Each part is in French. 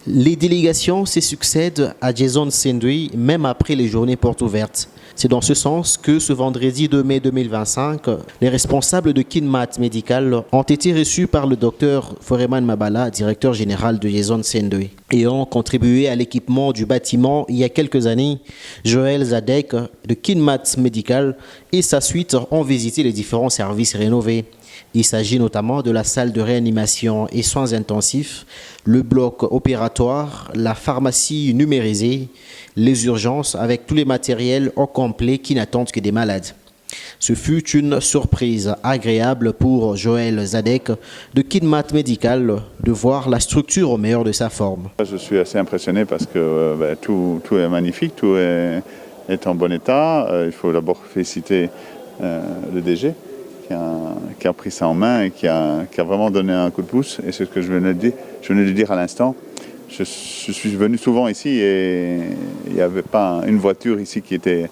Les délégations se succèdent à Jason Sendui, même après les journées portes ouvertes. C'est dans ce sens que ce vendredi 2 mai 2025, les responsables de KidMat Medical ont été reçus par le docteur Foreman Mabala, directeur général de Jason Sendui, et ont contribué à l'équipement du bâtiment il y a quelques années. Joël Zadek de KidMat Medical et sa suite ont visité les différents services rénovés. Il s'agit notamment de la salle de réanimation et soins intensifs, le bloc opératoire, la pharmacie numérisée, les urgences avec tous les matériels au complet qui n'attendent que des malades. Ce fut une surprise agréable pour Joël Zadek de KidMat Medical de voir la structure au meilleur de sa forme. Je suis assez impressionné parce que tout est magnifique, tout est en bon état. Il faut d'abord féliciter le DG. Qui a pris ça en main et qui a vraiment donné un coup de pouce. Et c'est ce que je venais de dire à l'instant. Je suis venu souvent ici et il n'y avait pas une voiture ici qui était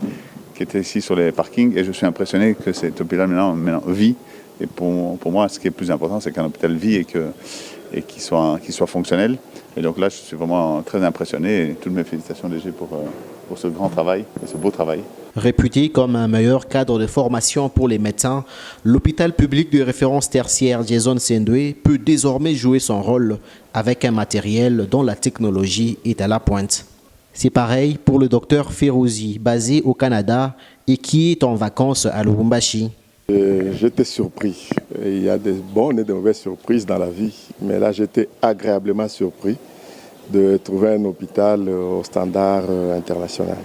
ici sur les parkings. Et je suis impressionné que cet hôpital maintenant vit. Et pour moi, ce qui est le plus important, c'est qu'un hôpital vit et qu'il soit fonctionnel. Et donc là, je suis vraiment très impressionné. Et toutes mes félicitations DG pour ce grand travail et ce beau travail. Réputé comme un meilleur cadre de formation pour les médecins, l'hôpital public de référence tertiaire Jason Sendui peut désormais jouer son rôle avec un matériel dont la technologie est à la pointe. C'est pareil pour le docteur Ferouzi, basé au Canada et qui est en vacances à Lubumbashi. J'étais surpris. Il y a des bonnes et de mauvaises surprises dans la vie, mais là j'étais agréablement surpris de trouver un hôpital au standard international.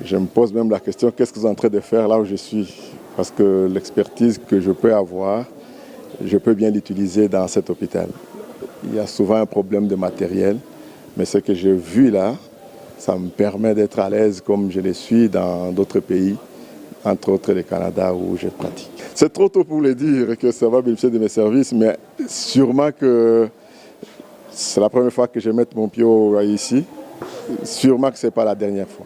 Je me pose même la question, qu'est-ce que vous êtes en train de faire là où je suis? Parce que l'expertise que je peux avoir, je peux bien l'utiliser dans cet hôpital. Il y a souvent un problème de matériel, mais ce que j'ai vu là, ça me permet d'être à l'aise comme je le suis dans d'autres pays, entre autres le Canada où je pratique. C'est trop tôt pour le dire que ça va bénéficier de mes services, mais sûrement que c'est la première fois que je mette mon pied ici. Sûrement que ce n'est pas la dernière fois.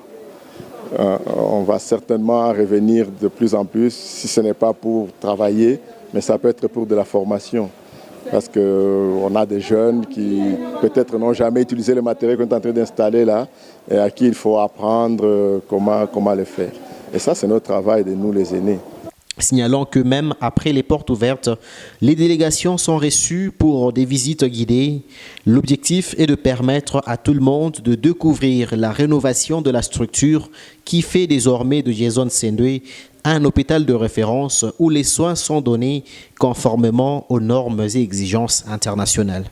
On va certainement revenir de plus en plus, si ce n'est pas pour travailler, mais ça peut être pour de la formation. Parce qu'on a des jeunes qui peut-être n'ont jamais utilisé le matériel qu'on est en train d'installer là, et à qui il faut apprendre comment le faire. Et ça, c'est notre travail de nous les aînés. Signalons que même après les portes ouvertes, les délégations sont reçues pour des visites guidées. L'objectif est de permettre à tout le monde de découvrir la rénovation de la structure qui fait désormais de Jason Sendui un hôpital de référence où les soins sont donnés conformément aux normes et exigences internationales.